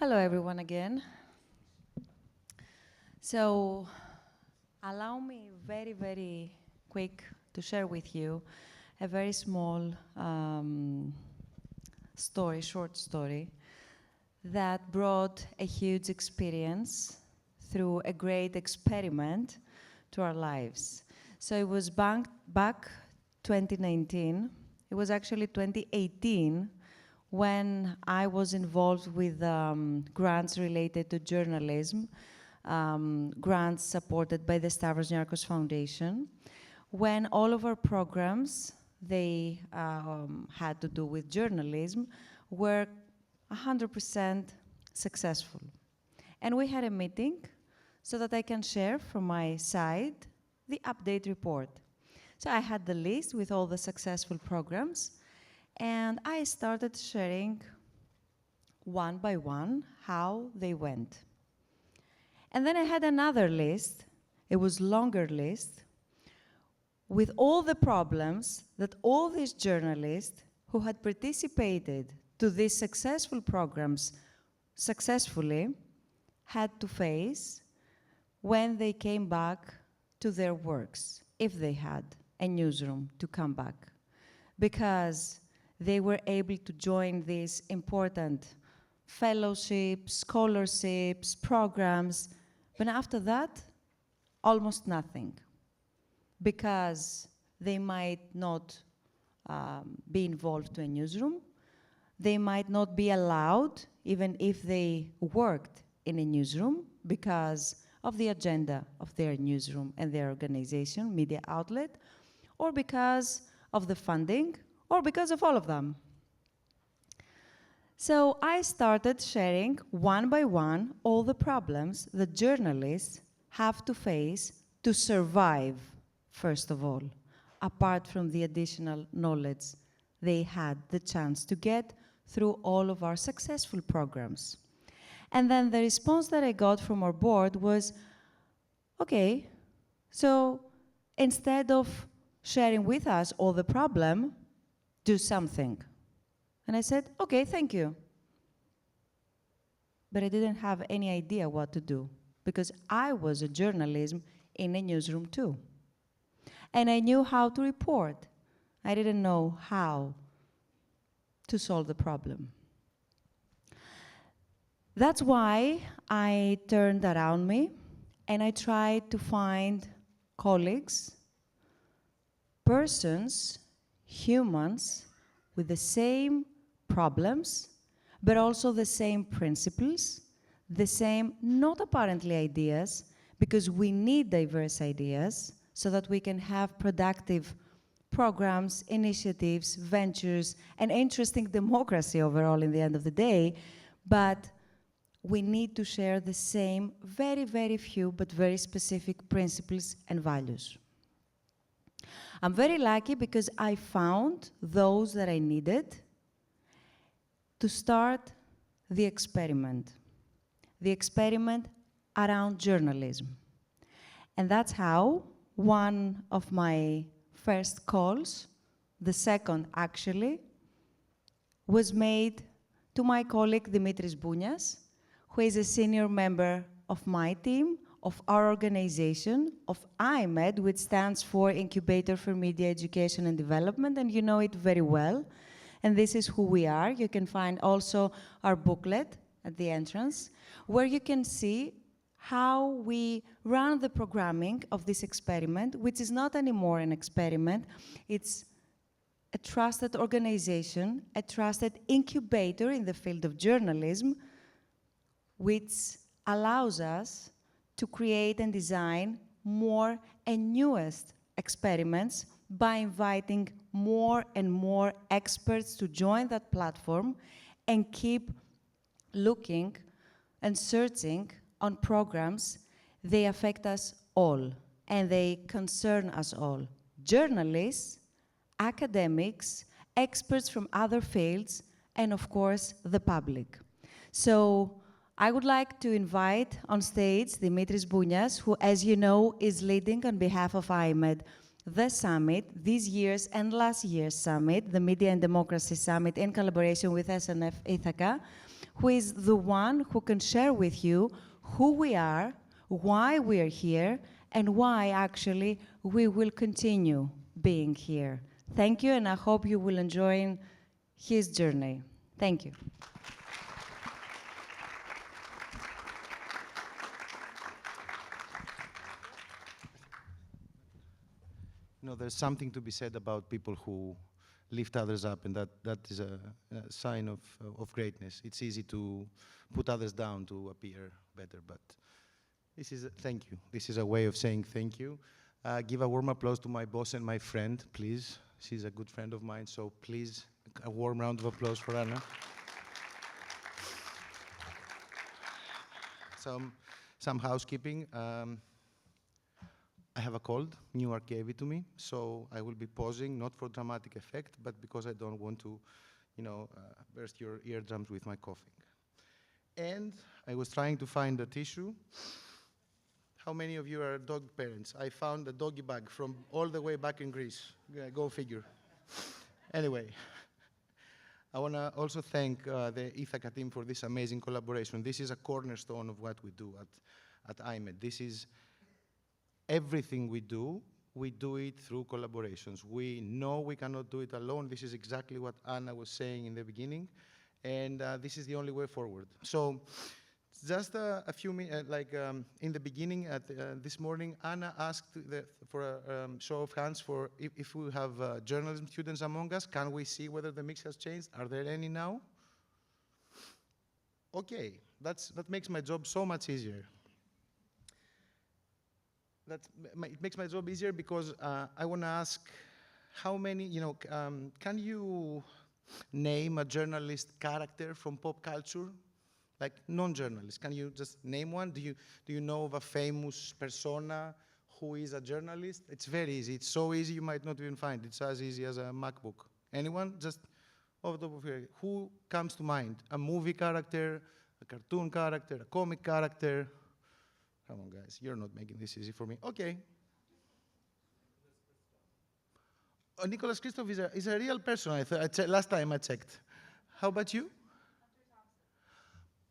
Hello, everyone, again. So, allow me very quick to share with you a very small short story, that brought a huge experience through a great experiment to our lives. So it was back 2019. It was actually 2018 when I was involved with grants related to journalism, grants supported by the Stavros Niarchos Foundation, when all of our programs, they had to do with journalism, were 100% successful. And we had a meeting so that I can share from my side the update report. So I had the list with all the successful programs, and I started sharing one by one how they went. And then I had another list, it was longer list, with all the problems that all these journalists who had participated to these successful programs successfully had to face when they came back to their works, if they had a newsroom to come back. Because they were able to join these important fellowships, scholarships, programs, but after that, almost nothing. Because they might not be involved to a newsroom, they might not be allowed, even if they worked in a newsroom, because of the agenda of their newsroom and their organization, media outlet, or because of the funding, or because of all of them. So I started sharing one by one all the problems that journalists have to face to survive, first of all, apart from the additional knowledge they had the chance to get through all of our successful programs. And then the response that I got from our board was, okay, so instead of sharing with us all the problem, do something. And I said, okay, thank you. But I didn't have any idea what to do, because I was a journalist in a newsroom too. And I knew how to report. I didn't know how to solve the problem. That's why I turned around me and I tried to find colleagues, persons, humans with the same problems, but also the same principles, the same not apparently ideas, because we need diverse ideas so that we can have productive programs, initiatives, ventures, and interesting democracy overall in the end of the day. But we need to share the same very few but very specific principles and values. I'm very lucky because I found those that I needed to start the experiment around journalism. And that's how one of my first calls, the second actually, was made to my colleague Dimitris Bounias, who is a senior member of my team, of our organization, of iMEdD, which stands for Incubator for Media Education and Development, and you know it very well. And this is who we are. You can find also our booklet at the entrance, where you can see how we run the programming of this experiment, which is not anymore an experiment. It's a trusted organization, a trusted incubator in the field of journalism, which allows us to create and design more and newest experiments by inviting more and more experts to join that platform and keep looking and searching on programs. They affect us all and they concern us all. Journalists, academics, experts from other fields, and of course, the public. So I would like to invite on stage Dimitris Bounias, who, as you know, is leading on behalf of iMEdD the summit, this year's and last year's summit, the Media and Democracy Summit, in collaboration with SNF Ithaca, who is the one who can share with you who we are, why we are here, and why actually we will continue being here. Thank you, and I hope you will enjoy his journey. Thank you. You know, there's something to be said about people who lift others up, and that is a sign of greatness. It's easy to put others down to appear better, but this is thank you. This is a way of saying thank you. Give a warm applause to my boss and my friend, please. She's a good friend of mine, so please, a warm round of applause for Anna. Some housekeeping. I have a cold. Newark gave it to me, so I will be pausing, not for dramatic effect, but because I don't want to, burst your eardrums with my coughing. And I was trying to find a tissue. How many of you are dog parents? I found a doggy bag from all the way back in Greece. Yeah, go figure. Anyway, I want to also thank the Ithaca team for this amazing collaboration. This is a cornerstone of what we do at iMEdD. This is everything we do it through collaborations. We know we cannot do it alone. This is exactly what Anna was saying in the beginning, and this is the only way forward. So just a few minutes, in the beginning, this morning, Anna asked for a show of hands for if we have journalism students among us. Can we see whether the mix has changed? Are there any now? Okay, that makes my job so much easier. It makes my job easier because I want to ask how many, can you name a journalist character from pop culture? Like non-journalist, can you just name one? Do you know of a famous persona who is a journalist? It's very easy. It's so easy you might not even find it. It's as easy as a MacBook. Anyone? Just off the top of your head. Who comes to mind? A movie character, a cartoon character, a comic character? Come on, guys. You're not making this easy for me. Okay. Nicholas Christoph is a real person. Last time I checked. How about you?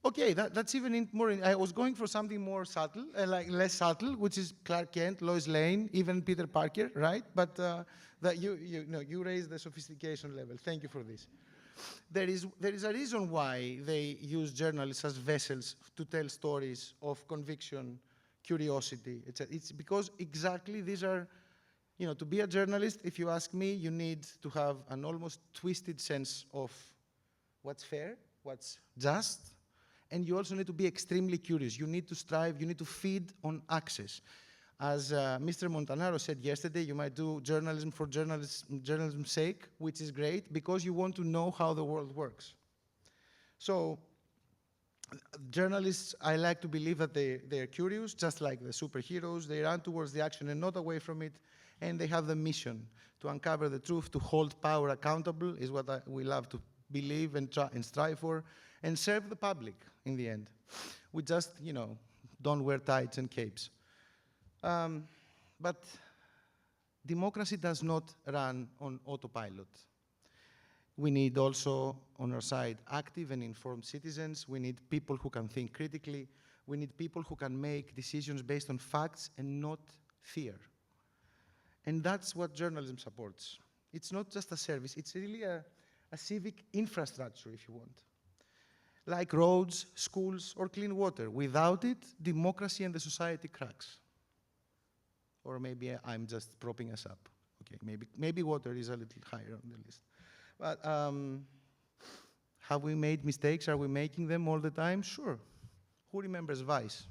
Okay, that's even more. I was going for something more subtle, less subtle, which is Clark Kent, Lois Lane, even Peter Parker, right? But you raised the sophistication level. Thank you for this. There is a reason why they use journalists as vessels to tell stories of conviction, curiosity. It's because exactly these are, to be a journalist, if you ask me, you need to have an almost twisted sense of what's fair, what's just, and you also need to be extremely curious. You need to strive, you need to feed on access. As Mr. Montanaro said yesterday, you might do journalism for journalism's sake, which is great, because you want to know how the world works. So journalists, I like to believe that they're curious, just like the superheroes. They run towards the action and not away from it, and they have the mission to uncover the truth, to hold power accountable, is what we love to believe and strive for, and serve the public in the end. We just, don't wear tights and capes. But democracy does not run on autopilot. We need also, on our side, active and informed citizens. We need people who can think critically. We need people who can make decisions based on facts and not fear. And that's what journalism supports. It's not just a service, it's really a civic infrastructure, if you want. Like roads, schools, or clean water. Without it, democracy and the society cracks. Or maybe I'm just propping us up. Okay, maybe water is a little higher on the list. But have we made mistakes? Are we making them all the time? Sure. Who remembers Vice?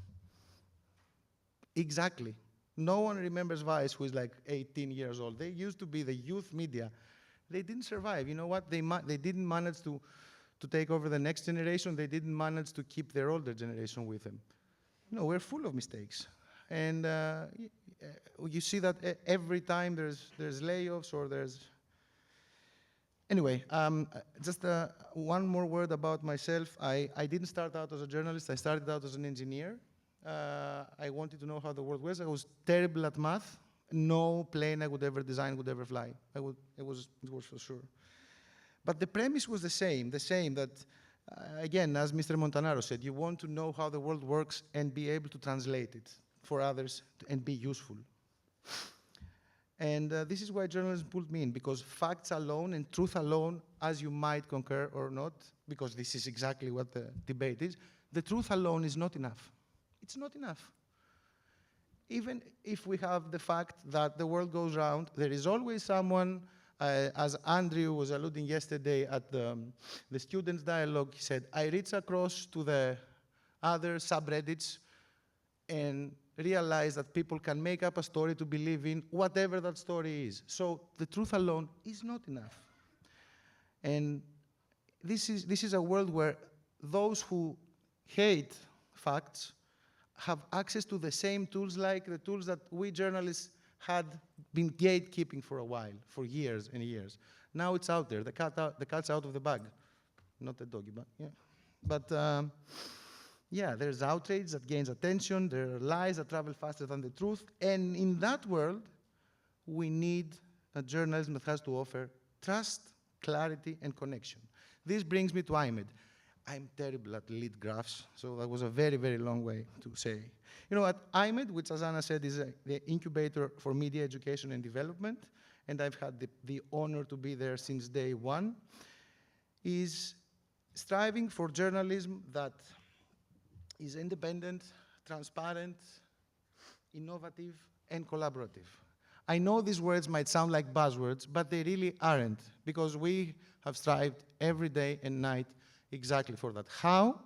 Exactly. No one remembers Vice who is like 18 years old. They used to be the youth media. They didn't survive. You know what? They didn't manage to take over the next generation. They didn't manage to keep their older generation with them. No, we're full of mistakes. And you see that every time there's layoffs or there's... Anyway, just one more word about myself. I didn't start out as a journalist. I started out as an engineer. I wanted to know how the world was. I was terrible at math. No plane I would ever design would ever fly. It was for sure. But the premise was the same that again, as Mr. Montanaro said, you want to know how the world works and be able to translate it for others and be useful. And this is why journalism pulled me in, because facts alone and truth alone, as you might concur or not, because this is exactly what the debate is, the truth alone is not enough. It's not enough. Even if we have the fact that the world goes round, there is always someone, as Andrew was alluding yesterday at the students' dialogue, he said, I reach across to the other subreddits and realize that people can make up a story to believe in, whatever that story is. So the truth alone is not enough. And this is a world where those who hate facts have access to the same tools, like the tools that we journalists had been gatekeeping for a while, for years and years. Now it's out there. The cat's out of the bag. Not the doggy bag, yeah. But yeah, there's outrage that gains attention. There are lies that travel faster than the truth. And in that world, we need a journalism that has to offer trust, clarity, and connection. This brings me to iMEdD. I'm terrible at lead graphs, so that was a very, very long way to say. You know, at iMEdD, which, as Anna said, is the incubator for media education and development, and I've had the honor to be there since day one, is striving for journalism that is independent, transparent, innovative, and collaborative. I know these words might sound like buzzwords, but they really aren't, because we have strived every day and night exactly for that. How?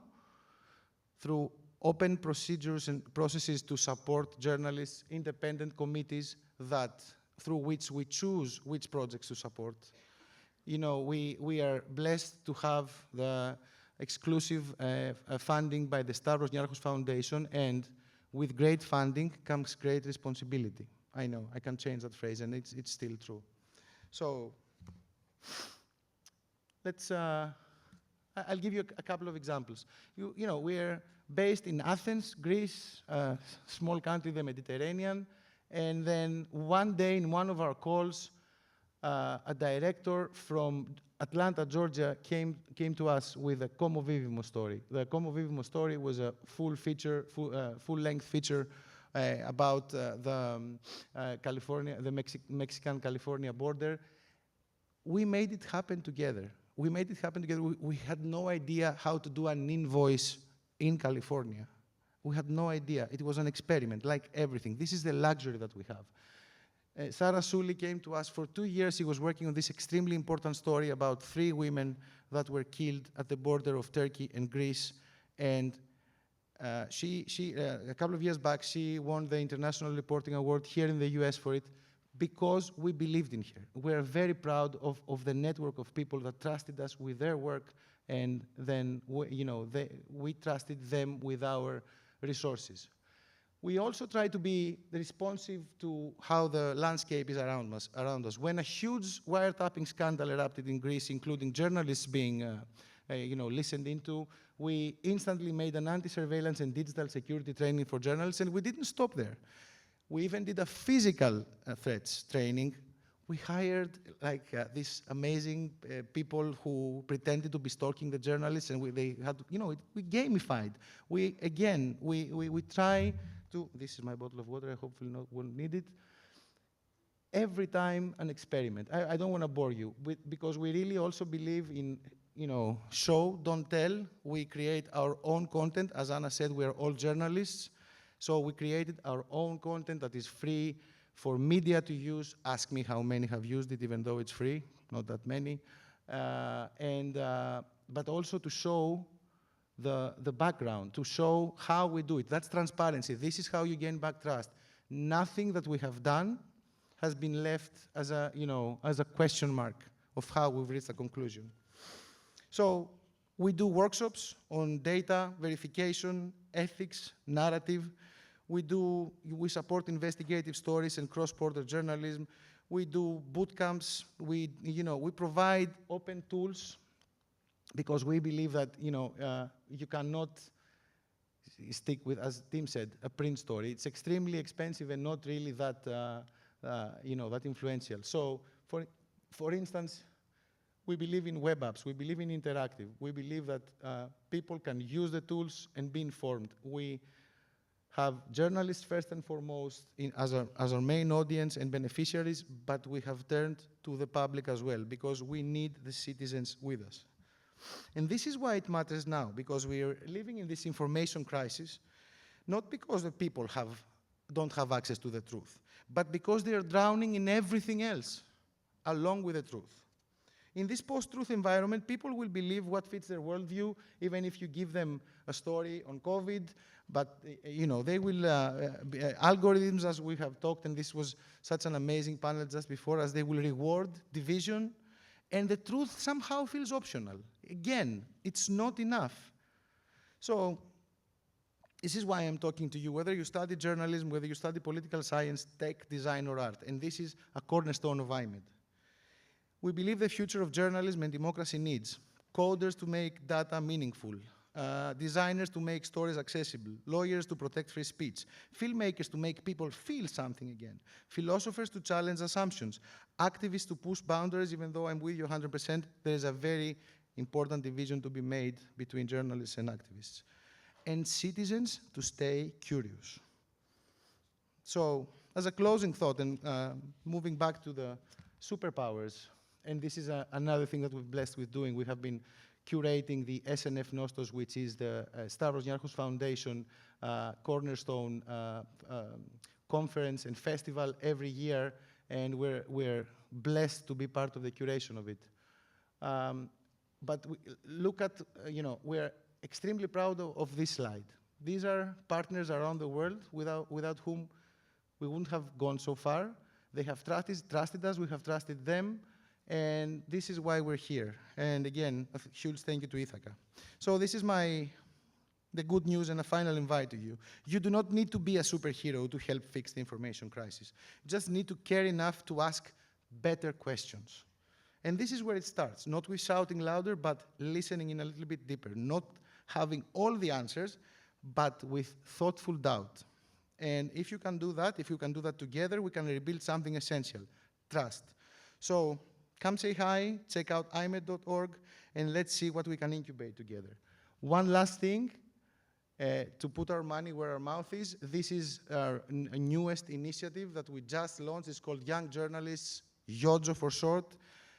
Through open procedures and processes to support journalists, independent committees through which we choose which projects to support. You know, we are blessed to have the exclusive funding by the Stavros Niarchos Foundation, and with great funding comes great responsibility. I know, I can change that phrase, and it's still true. So let's, I'll give you a couple of examples. You know, we're based in Athens, Greece, a small country, the Mediterranean, and then one day in one of our calls, a director from Atlanta, Georgia, came to us with a Como Vivimo story. The Como Vivimo story was a full-length feature about the Mexican-California border. We made it happen together. We made it happen together. We had no idea how to do an invoice in California. We had no idea. It was an experiment, like everything. This is the luxury that we have. Sarah Sully came to us. For 2 years, he was working on this extremely important story about 3 women that were killed at the border of Turkey and Greece. And a couple of years back, she won the International Reporting Award here in the US for it, because we believed in her. We're very proud of the network of people that trusted us with their work, and then we trusted them with our resources. We also try to be responsive to how the landscape is around us. When a huge wiretapping scandal erupted in Greece, including journalists being listened into, we instantly made an anti-surveillance and digital security training for journalists, and we didn't stop there. We even did a physical threats training. We hired these amazing people who pretended to be stalking the journalists, and we gamified. We try to, this is my bottle of water, I hopefully won't need it. Every time an experiment. I don't want to bore you, because we really also believe in, show, don't tell. We create our own content. As Anna said, we are all journalists. So we created our own content that is free for media to use. Ask me how many have used it, even though it's free, not that many. But also to show the background, to show how we do it. That's transparency. This is how you gain back trust. Nothing that we have done has been left as a question mark of how we've reached a conclusion. So we do workshops on data, verification, ethics, narrative. We support investigative stories and cross-border journalism. We do boot camps. We provide open tools, because we believe that you cannot stick with, as Tim said, a print story. It's extremely expensive and not really that that influential. So, for instance, we believe in web apps. We believe in interactive. We believe that people can use the tools and be informed. We have journalists first and foremost as our main audience and beneficiaries, but we have turned to the public as well, because we need the citizens with us. And this is why it matters now, because we are living in this information crisis, not because the people don't have access to the truth, but because they are drowning in everything else along with the truth. In this post-truth environment, people will believe what fits their worldview, even if you give them a story on COVID, but they will, algorithms, as we have talked, and this was such an amazing panel just before us, they will reward division, and the truth somehow feels optional. Again, it's not enough. So this is why I'm talking to you, whether you study journalism, whether you study political science, tech, design, or art, and this is a cornerstone of iMEdD. We believe the future of journalism and democracy needs coders to make data meaningful, designers to make stories accessible, lawyers to protect free speech, filmmakers to make people feel something again, philosophers to challenge assumptions, activists to push boundaries. Even though I'm with you 100%, there is a very important division to be made between journalists and activists, and citizens to stay curious. So, as a closing thought, and moving back to the superpowers, and this is another thing that we've blessed with doing. We have been curating the SNF Nostos, which is the Stavros Niarchos Foundation cornerstone conference and festival every year, and we're blessed to be part of the curation of it. But look at, we're extremely proud of this slide. These are partners around the world without whom we wouldn't have gone so far. They have trusted us, we have trusted them, and this is why we're here. And again, a huge thank you to Ithaca. So this is the good news and a final invite to you. You do not need to be a superhero to help fix the information crisis. You just need to care enough to ask better questions. And this is where it starts, not with shouting louder, but listening in a little bit deeper, not having all the answers, but with thoughtful doubt. And if you can do that together, we can rebuild something essential, trust. So come say hi, check out iMEdD.org, and let's see what we can incubate together. One last thing, to put our money where our mouth is, this is our newest initiative that we just launched. It's called Young Journalists, YOJO for short.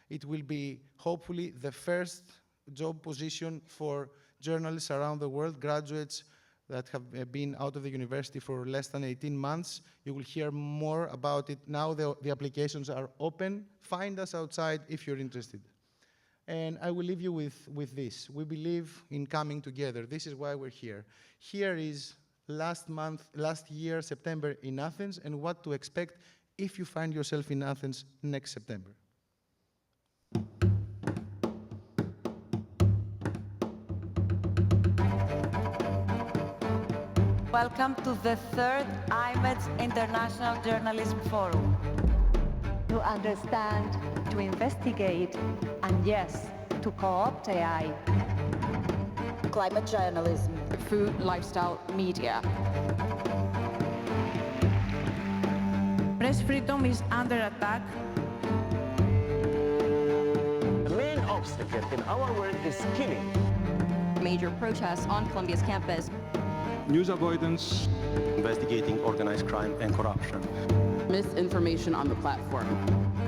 It will be, hopefully, the first job position for journalists around the world, graduates that have been out of the university for less than 18 months. You will hear more about it now. The applications are open. Find us outside if you're interested. And I will leave you with this. We believe in coming together. This is why we're here. Here is last year, September in Athens, and what to expect if you find yourself in Athens next September. Welcome to the third iMEdD International Journalism Forum. To understand, to investigate, and yes, to co-opt AI. Climate journalism. Food, lifestyle, media. Press freedom is under attack. The main obstacle in our work is killing. Major protests on Columbia's campus. News avoidance. Investigating organized crime and corruption. Misinformation on the platform.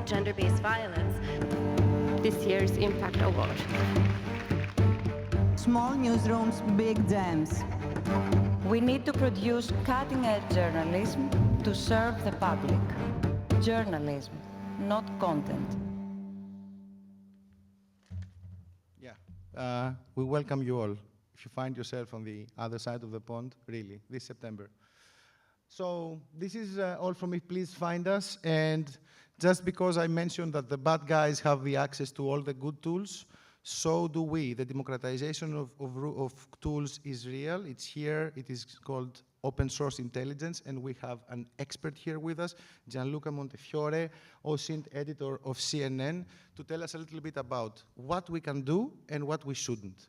Gender-based violence. This year's Impact Award. Small newsrooms, big gems. We need to produce cutting-edge journalism to serve the public. Journalism, not content. Yeah, we welcome you all. If you find yourself on the other side of the pond, really, this September. So this is all from me. Please find us. And just because I mentioned that the bad guys have the access to all the good tools, so do we. The democratization of tools is real. It's here. It is called open source intelligence. And we have an expert here with us, Gianluca Montefiore, OSINT editor of CNN, to tell us a little bit about what we can do and what we shouldn't.